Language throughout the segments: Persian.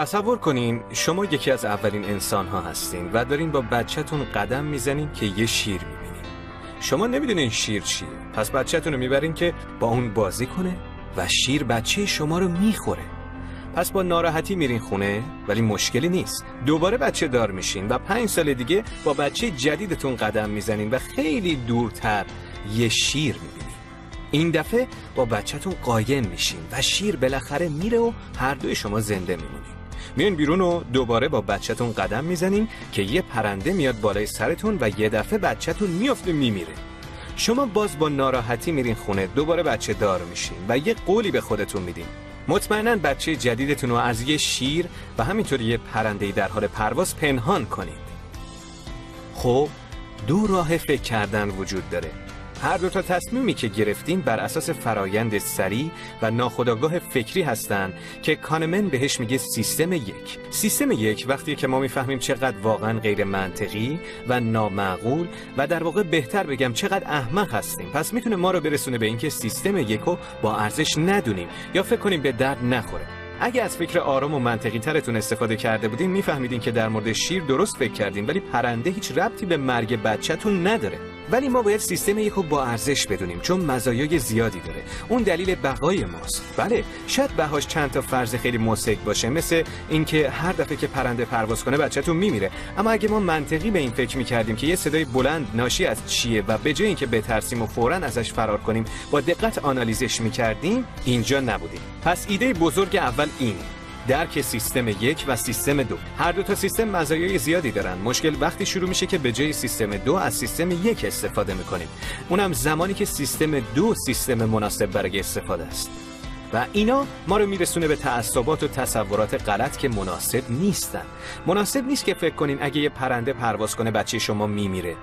تصور کنین شما یکی از اولین انسان ها هستین و دارین با بچه‌تون قدم میزنین که یه شیر میبینین. شما نمیدونین شیر چیه، پس بچه‌تون رو میبرین که با اون بازی کنه و شیر بچه شما رو میخوره. پس با ناراحتی میرین خونه، ولی مشکلی نیست. دوباره بچه دار میشین و 5 سال دیگه با بچه جدیدتون قدم میزنین و خیلی دورتر یه شیر میبینین. این دفعه با بچه‌تون قایم میشین و شیر بالاخره میره و هر دوی شما زنده میمونین. میان بیرون و دوباره با بچه‌تون قدم میزنین که یه پرنده میاد بالای سرتون و یه دفعه بچه‌تون میافته میمیره. شما باز با ناراحتی میرین خونه، دوباره بچه دار میشین و یه قولی به خودتون میدین. مطمئناً بچه جدیدتون رو از یه شیر و همینطور یه پرنده‌ای در حال پرواز پنهان کنید. خب 2 راه فکر کردن وجود داره. هر 2 تا تصمیمی که گرفتین بر اساس فرایند سریع و ناخودآگاه فکری هستن که کانمن بهش میگه سیستم 1. سیستم 1 وقتی که ما میفهمیم چقدر واقعا غیر منطقی و نامعقول و در واقع بهتر بگم چقدر احمق هستیم، پس میتونه ما رو برسونه به اینکه سیستم 1 رو با ارزش ندونیم یا فکر کنیم به درد نخوره. اگه از فکر آرام و منطقی ترتون استفاده کرده بودین میفهمیدین که در مورد شیر درست فکر کردین، ولی پرنده هیچ ربطی به مرگ بچه‌تون نداره. ولی ما باید سیستم 1 رو با ارزش بدونیم چون مزایای زیادی داره. اون دلیل بقای ماست. بله شاید بهاش چند تا فرض خیلی موثق باشه، مثل اینکه هر دفعه که پرنده پرواز کنه بچه‌تون میمیره. اما اگه ما منطقی به این فکر می‌کردیم که یه صدای بلند ناشی از چیه و به جای اینکه بترسیم و فوراً ازش فرار کنیم با دقت آنالیزش می‌کردیم، اینجا نبودیم. پس ایده بزرگ اول اینه: درک سیستم 1 و سیستم 2. هر 2 تا سیستم مزایای زیادی دارن. مشکل وقتی شروع میشه که به جای سیستم 2 از سیستم 1 استفاده میکنیم. اونم زمانی که سیستم 2 سیستم مناسب برای استفاده است. و اینا ما رو میرسونه به تعصبات و تصورات غلط که مناسب نیستن. مناسب نیست که فکر کنین اگه یه پرنده پرواز کنه بچه شما میمیره.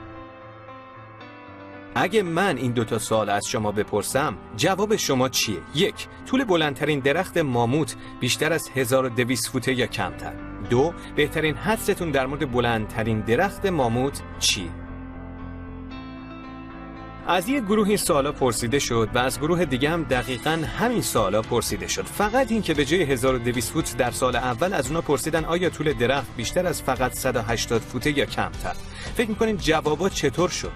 اگه من این 2 تا سوال از شما بپرسم، جواب شما چیه؟ 1. طول بلندترین درخت ماموت بیشتر از 1200 فوته یا کمتر؟ 2. بهترین حدستون در مورد بلندترین درخت ماموت چیه؟ از یک گروه این سوالا پرسیده شد و از گروه دیگه هم دقیقاً همین سوالا پرسیده شد. فقط این که به جای 1200 فوت در سال اول از اونا پرسیدن آیا طول درخت بیشتر از فقط 180 فوته یا کمتر. فکر می‌کنین جوابا چطور شد؟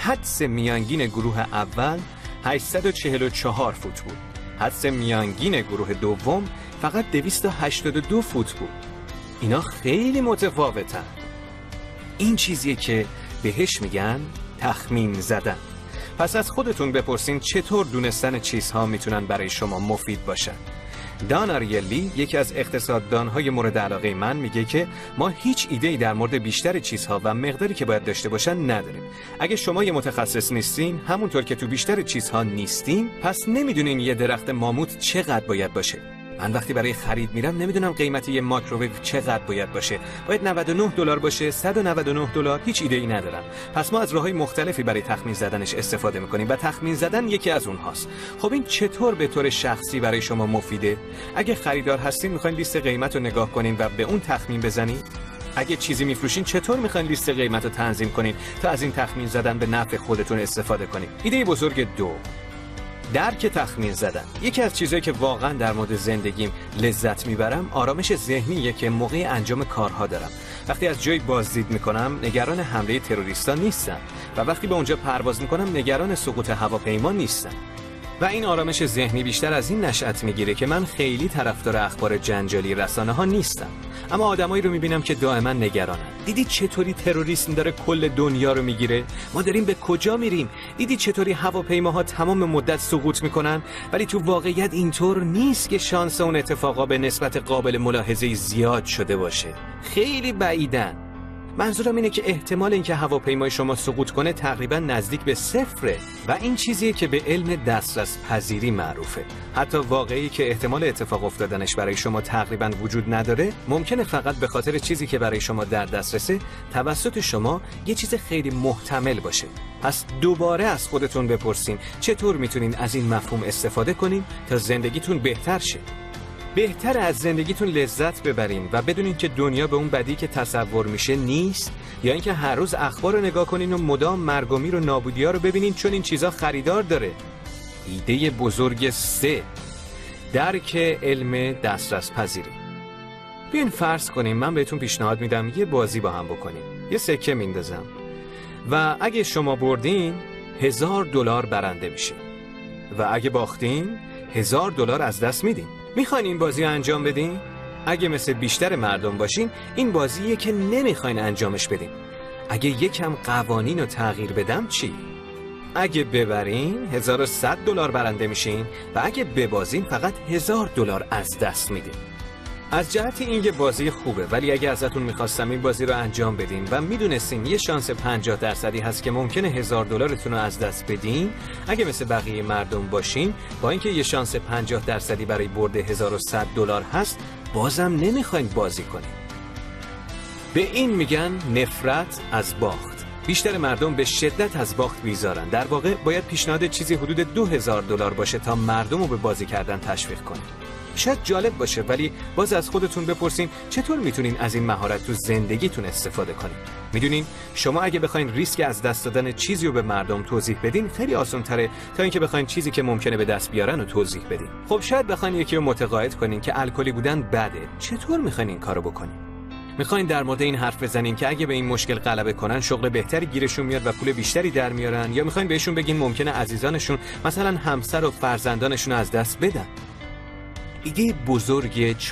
حدس میانگین گروه اول 844 فوت بود. حدس میانگین گروه دوم فقط 282 فوت بود. اینا خیلی متفاوتن. این چیزیه که بهش میگن تخمین زدن. پس از خودتون بپرسین چطور دونستن چیزها میتونن برای شما مفید باشن. دان آریلی، یکی از اقتصاددانهای مورد علاقه من، میگه که ما هیچ ایده‌ای در مورد بیشتر چیزها و مقداری که باید داشته باشن نداریم. اگه شما یه متخصص نیستین، همونطور که تو بیشتر چیزها نیستین، پس نمیدونین یه درخت ماموت چقدر باید باشه. من وقتی برای خرید میرم نمیدونم قیمت یه مایکروویو چقدر باید باشه. باید $99 باشه، $199، هیچ ایده‌ای ندارم. پس ما از راههای مختلفی برای تخمین زدنش استفاده میکنیم و تخمین زدن یکی از اونهاست. خب این چطور به طور شخصی برای شما مفیده؟ اگه خریدار هستین میخواین لیست قیمت رو نگاه کنین و به اون تخمین بزنین؟ اگه چیزی میفروشین چطور میخواین لیست قیمت رو تنظیم کنین تا از این تخمین زدن به نفع خودتون استفاده کنین؟ ایده بزرگ 2: درک تخمین زدن. یکی از چیزایی که واقعا در مورد زندگیم لذت میبرم آرامش ذهنیه که موقع انجام کارها دارم. وقتی از جایی بازدید میکنم نگران حمله تروریستا نیستم و وقتی به اونجا پرواز میکنم نگران سقوط هواپیما نیستم. و این آرامش ذهنی بیشتر از این نشأت میگیره که من خیلی طرفدار اخبار جنجالی رسانه ها نیستم، اما آدمایی رو میبینم که دائما نگرانن. دیدی چطوری تروریسم داره کل دنیا رو میگیره؟ ما داریم به کجا میریم؟ دیدی چطوری هواپیماها تمام مدت سقوط میکنن؟ ولی تو واقعیت اینطور نیست که شانس اون اتفاقا به نسبت قابل ملاحظه زیاد شده باشه. خیلی بعیدن. منظورم اینه که احتمال اینکه هواپیمای شما سقوط کنه تقریبا نزدیک به 0 و این چیزیه که به علم دسترس پذیری معروفه. حتی واقعی که احتمال اتفاق افتادنش برای شما تقریبا وجود نداره، ممکنه فقط به خاطر چیزی که برای شما در دسترسه توسط شما یه چیز خیلی محتمل باشه. پس دوباره از خودتون بپرسین چطور میتونین از این مفهوم استفاده کنین تا زندگیتون بهتر شه. بهتر از زندگیتون لذت ببرین و بدونین که دنیا به اون بدی که تصور میشه نیست، یا اینکه هر روز اخبار رو نگاه کنین و مدام مرگ و میر و نابودی‌ها رو ببینین چون این چیزا خریدار داره. ایده بزرگ 3: درک علم دسترس پذیری. بیاین فرض کنیم من بهتون پیشنهاد میدم یه بازی با هم بکنیم. یه سکه میندازم و اگه شما بردین $1000 برنده میشین و اگه باختین $1000 از دست میدین. میخواین این بازی رو انجام بدین؟ اگه مثل بیشتر مردم باشین این بازیه که نمیخواین انجامش بدین. اگه یکم قوانین رو تغییر بدم چی؟ اگه ببرین $1100 برنده میشین و اگه ببازین فقط $1000 از دست میدین. از جهت این یه بازی خوبه، ولی اگه ازتون میخواستم این بازی رو انجام بدین و میدونستین یه شانس 50% هست که ممکنه $1000 رو از دست بدین، اگه مثل بقیه مردم باشین با اینکه یه شانس 50% برای برد $1100 هست بازم نمیخواین بازی کنین. به این میگن نفرت از باخت. بیشتر مردم به شدت از باخت بیزارن. در واقع باید پیشنهاد چیزی حدود $2000 باشه تا مردم رو به بازی کردن تشویق کنه. شاید جالب باشه، ولی باز از خودتون بپرسین چطور میتونین از این مهارت تو زندگیتون استفاده کنین. میدونین شما اگه بخواین ریسک از دست دادن چیزی رو به مردم توضیح بدین خیلی آسان تره تا اینکه بخواین چیزی که ممکنه به دست بیارن رو توضیح بدین. خب شاید بخواین یکی رو متقاعد کنین که الکلی بودن بده. چطور میخواین این کارو بکنین؟ میخواین در مورد این حرف بزنین که اگه به این مشکل غلبه کنن شغل بهتری گیرشون میاد و پول بیشتری در میارن، یا میخواین بهشون بگین ممکنه عزیزانشون مثلا همسر و فرزندانشون از دست بدن؟ ایده بزرگ 4،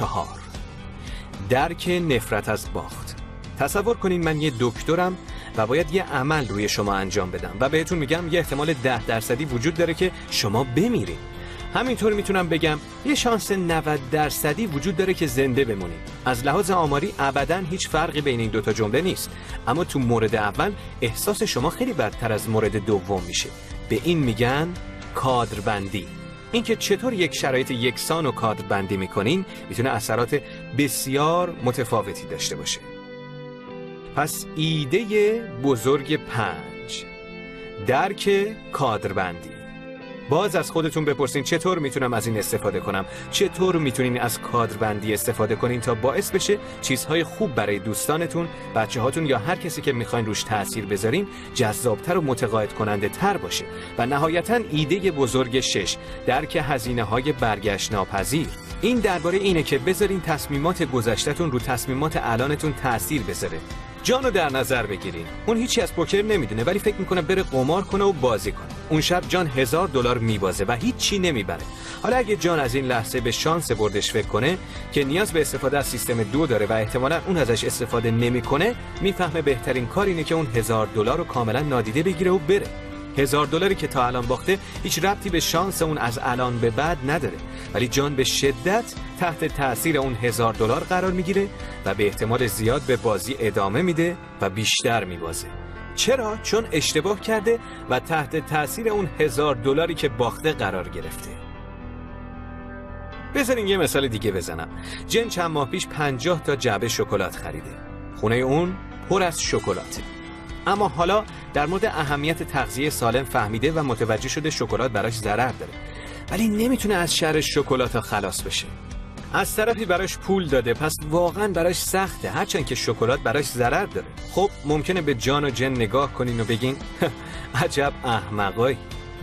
درک نفرت از باخت. تصور کنین من یه دکترم و باید یه عمل روی شما انجام بدم و بهتون میگم یه احتمال 10% وجود داره که شما بمیرین. همینطور میتونم بگم یه شانس 90% وجود داره که زنده بمونید. از لحاظ آماری ابداً هیچ فرقی بین این دوتا جمله نیست، اما تو مورد اول احساس شما خیلی بدتر از مورد دوم میشه. به این میگن کادربندی. اینکه چطور یک شرایط یکسان رو کادربندی میکنین میتونه اثرات بسیار متفاوتی داشته باشه. پس ایده بزرگ 5، درک کادربندی. باز از خودتون بپرسین چطور میتونم از این استفاده کنم؟ چطور میتونین از کادربندی استفاده کنین تا باعث بشه چیزهای خوب برای دوستانتون، بچه‌هاتون یا هر کسی که میخواین روش تأثیر بذارین جذابتر و متقاعد کننده تر باشه. و نهایتاً ایده بزرگ 6، درک هزینه‌های برگشت ناپذیر. این درباره اینه که بذارین تصمیمات گذشته‌تون رو تصمیمات الانتون تأثیر بذاره. جانو در نظر بگیرین. اون هیچی از پوکر نمیدونه ولی فکر میکنه بره قمار کنه و بازی کنه. اون شب جان $1000 میبازه و هیچی نمیبره. حالا اگه جان از این لحظه به شانس بردش فکر کنه که نیاز به استفاده از سیستم 2 داره و احتمالاً اون ازش استفاده نمیکنه، میفهمه بهترین کار اینه که اون $1000 رو کاملا نادیده بگیره و بره. $1000 که تا الان باخته هیچ ربطی به شانس اون از الان به بعد نداره، ولی جان به شدت تحت تأثیر اون $1000 قرار میگیره و به احتمال زیاد به بازی ادامه میده و بیشتر میبازه. چرا؟ چون اشتباه کرده و تحت تأثیر اون $1000 که باخته قرار گرفته. بذارین یه مثال دیگه بزنم. جن چند ماه پیش 50 تا جعبه شکلات خریده. خونه اون پر از شکلاته. اما حالا در مورد اهمیت تغذیه سالم فهمیده و متوجه شده شکلات براش ضرر داره، ولی نمیتونه از شر شکلات خلاص بشه. از طرفی براش پول داده، پس واقعا براش سخته، هرچند که شکلات براش ضرر داره. خب ممکنه به جان و جن نگاه کنین و بگین عجب احمقایی،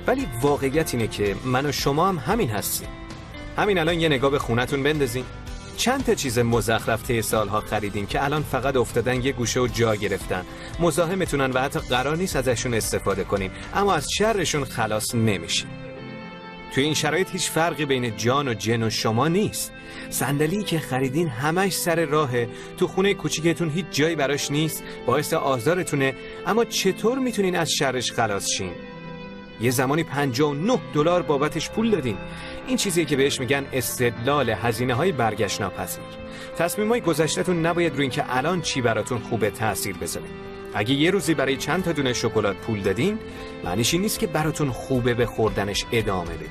ولی واقعیت اینه که من و شما هم همین هستیم. همین الان یه نگاه به خونتون بندازین. چند تا چیز مزخرف طی سالها خریدین که الان فقط افتادن یه گوشه و جا گرفتن، مزاحمتونن و حتی قرار نیست ازشون استفاده کنین، اما از شرشون خلاص نمیشین. توی این شرایط هیچ فرقی بین جان و جن و شما نیست. صندلی که خریدین همش سر راهه، تو خونه کوچیکتون هیچ جایی براش نیست، باعث آزارتونه، اما چطور میتونین از شرش خلاص شین؟ یه زمانی $59 بابتش پول دادین. این چیزیه که بهش میگن استدلال هزینه‌های برگشت ناپذیر. تصمیم‌های گذشته‌تون نباید روی این که الان چی براتون خوبه تأثیر بذاره. اگه یه روزی برای چند تا دونه شکلات پول دادین، معنیش این نیست که براتون خوبه به خوردنش ادامه بدین.